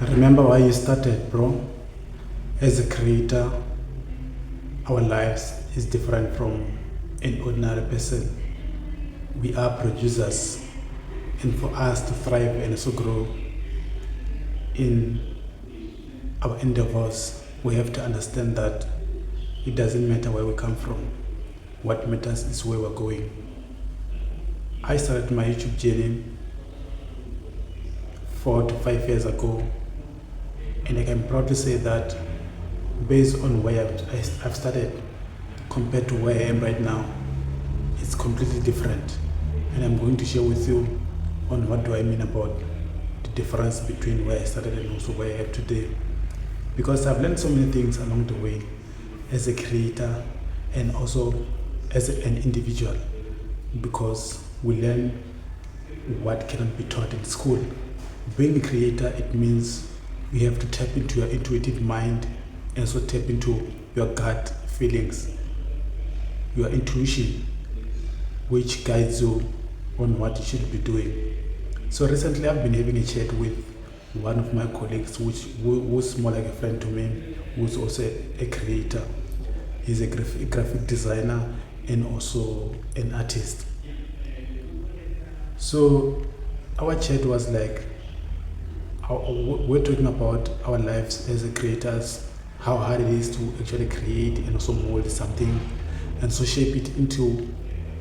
Remember why you started, bro. As a creator, our lives is different from an ordinary person. We are producers, and for us to thrive and also grow in our endeavors, we have to understand that it doesn't matter where we come from. What matters is where we're going. I started my YouTube journey 4 to 5 years ago, and I can proudly say that based on where I've started compared to where I am right now, it's completely different. And I'm going to share with you on what do I mean about the difference between where I started and also where I am today. Because I've learned so many things along the way as a creator and also as an individual, because we learn what cannot be taught in school. Being a creator, it means you have to tap into your intuitive mind and also tap into your gut feelings, your intuition, which guides you on what you should be doing. So recently I've been having a chat with one of my colleagues who's more like a friend to me, who's also a creator. He's a graphic designer and also an artist. So our chat was like, we're talking about our lives as creators, how hard it is to actually create and also mold something and so shape it into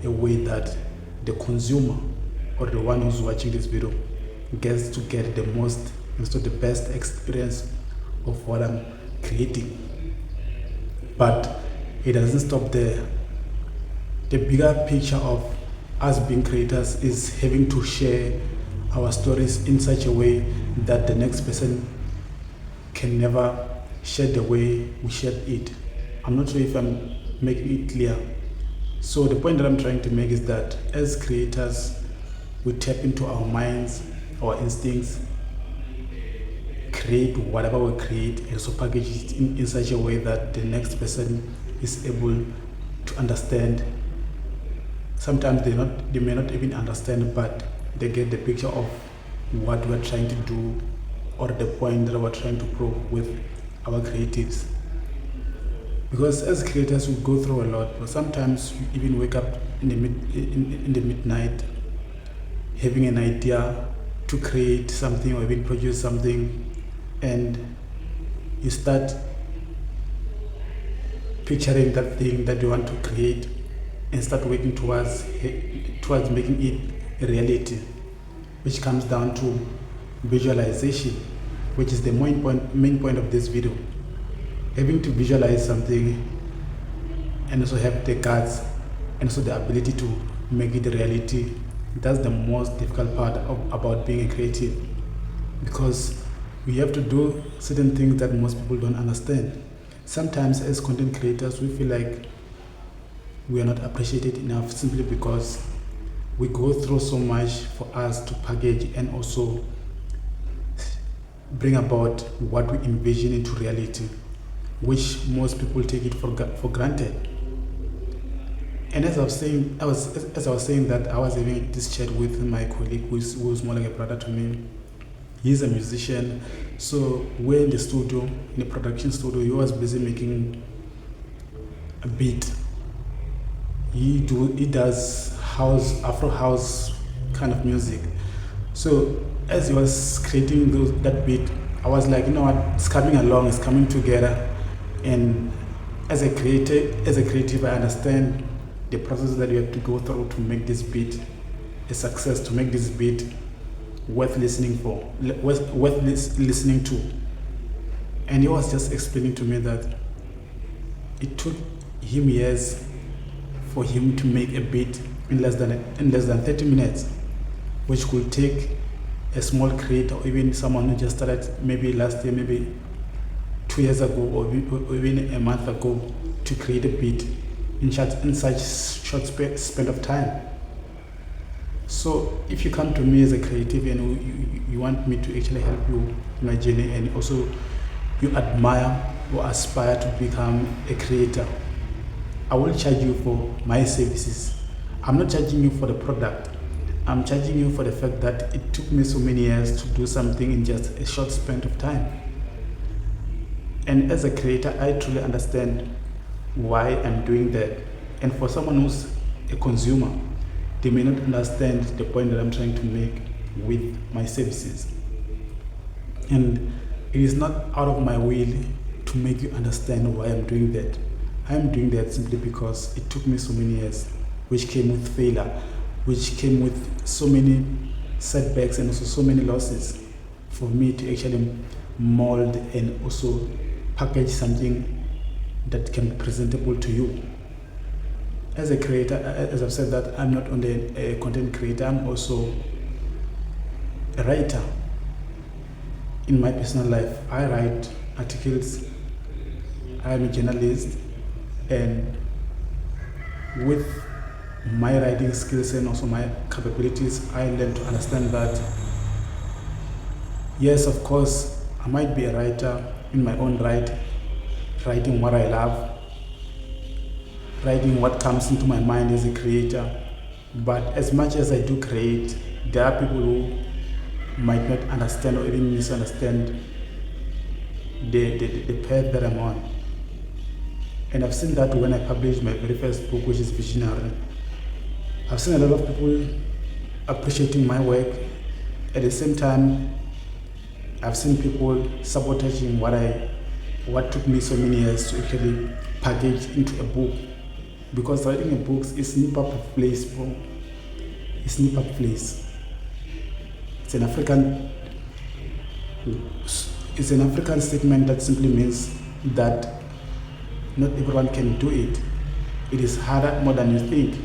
a way that the consumer or the one who's watching this video gets to get the most and so the best experience of what I'm creating. But it doesn't stop there. The bigger picture of us being creators is having to share our stories in such a way that the next person can never share the way we shared it. I'm not sure if I'm making it clear. So the point that I'm trying to make is that as creators, we tap into our minds, our instincts, create whatever we create, and so package it in such a way that the next person is able to understand. Sometimes they may not even understand, but they get the picture of what we're trying to do or the point that we're trying to prove with our creatives. Because as creators, we go through a lot, but sometimes you even wake up in the midnight having an idea to create something or even produce something, and you start picturing that thing that you want to create and start working towards making it a reality, which comes down to visualization, which is the main point of this video. Having to visualize something and also have the guts and also the ability to make it a reality. That's the most difficult part about being a creative, because we have to do certain things that most people don't understand. Sometimes as content creators, we feel like we are not appreciated enough simply because we go through so much for us to package and also bring about what we envision into reality, which most people take it for granted. And as I was saying that, I was having this chat with my colleague who's more like a brother to me. He's a musician, so we're in the studio, in the production studio. He was busy making a beat. He does Afro house kind of music. So as he was creating that beat, I was like, you know what, it's coming along, it's coming together. And as a creative, I understand the process that you have to go through to make this beat a success, to make this beat worth listening to. And he was just explaining to me that it took him years for him to make a beat in less than 30 minutes, which could take a small creator or even someone who just started maybe last year, maybe 2 years ago, or even a month ago, to create a beat in such short span of time. So if you come to me as a creative and you want me to actually help you in my journey, and also you admire or aspire to become a creator, I will charge you for my services. I'm not charging you for the product. I'm charging you for the fact that it took me so many years to do something in just a short span of time. And as a creator, I truly understand why I'm doing that. And for someone who's a consumer, they may not understand the point that I'm trying to make with my services. And it is not out of my will to make you understand why I'm doing that. I'm doing that simply because it took me so many years, which came with failure, which came with so many setbacks and also so many losses, for me to actually mold and also package something that can be presentable to you. As a creator, as I've said, that I'm not only a content creator, I'm also a writer. In my personal life, I write articles, I'm a journalist, and with my writing skills and also my capabilities, I learned to understand that, yes, of course, I might be a writer in my own right, writing what I love, writing what comes into my mind as a creator. But as much as I do create, there are people who might not understand or even misunderstand the path that I'm on. And I've seen that when I published my very first book, which is Visionary. I've seen a lot of people appreciating my work. At the same time, I've seen people sabotaging what took me so many years to actually package into a book. Because writing a book is snip up of place, bro. It's snip up place. It's an African statement that simply means that not everyone can do it. It is harder, more than you think.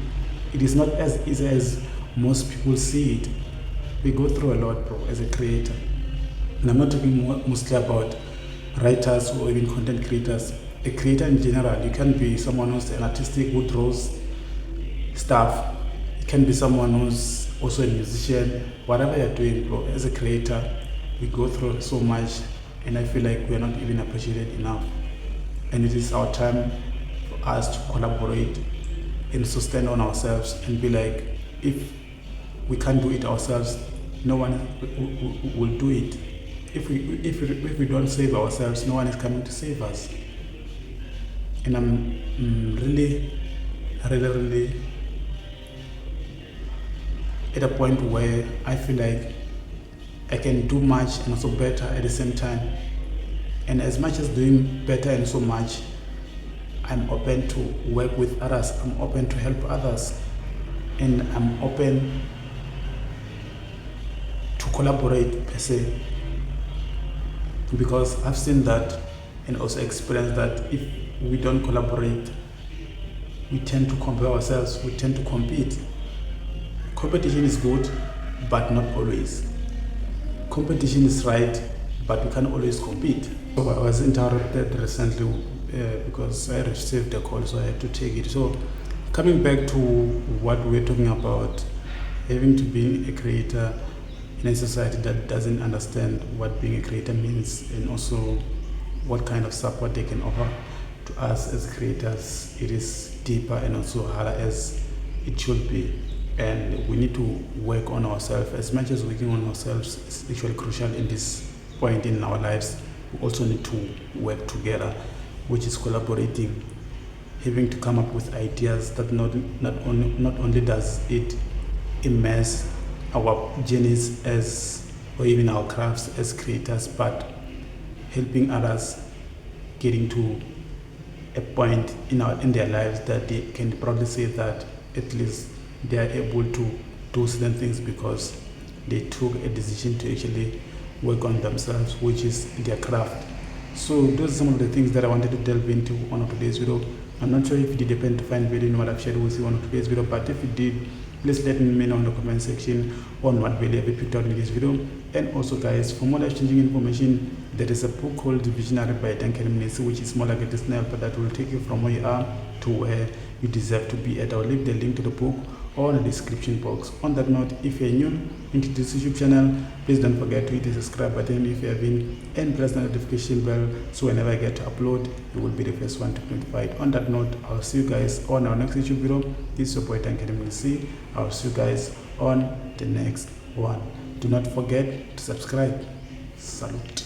It is not as easy as most people see it. We go through a lot, bro, as a creator. And I'm not talking mostly about writers or even content creators. A creator in general, you can be someone who's an artistic who draws stuff. You can be someone who's also a musician. Whatever you're doing, bro, as a creator, we go through so much, and I feel like we're not even appreciated enough. And it is our time for us to collaborate and sustain on ourselves and be like, if we can't do it ourselves, no one will do it. If we don't save ourselves, no one is coming to save us. And I'm really at a point where I feel like I can do much and also better at the same time. And as much as doing better and so much, I'm open to work with others. I'm open to help others. And I'm open to collaborate per se. Because I've seen that and also experienced that if we don't collaborate, we tend to compare ourselves, we tend to compete. Competition is good, but not always. Competition is right, but we can't always compete. So I was interrupted recently because I received a call, so I had to take it. So coming back to what we're talking about, having to be a creator in a society that doesn't understand what being a creator means, and also what kind of support they can offer to us as creators, it is deeper and also harder as it should be. And we need to work on ourselves. As much as working on ourselves is actually crucial in this point in our lives, we also need to work together, which is collaborating, having to come up with ideas that not only does it immerse our journeys as, or even our crafts as creators, but helping others getting to a point in their lives that they can proudly say that at least they are able to do certain things because they took a decision to actually work on themselves, which is their craft. So those are some of the things that I wanted to delve into on today's video. I'm not sure if you did happen to find value in what I've shared with you on today's video, but if you did, please let me know in the comment section on what value have you picked out in this video. And also guys, for more life-changing information, there is a book called Visionary by Duncan Mnisi, which is more like a Disney but that will take you from where you are to where you deserve to be at. I'll leave the link to the book or in the description box. On that note, if you're new into this YouTube channel, please don't forget to hit the subscribe button if you have been, and press the notification bell so whenever I get to upload, you will be the first one to be notified. On that note, I'll see you guys on our next YouTube video. This is your boy Duncan Mnisi. I'll see you guys on the next one. Do not forget to subscribe. Salute.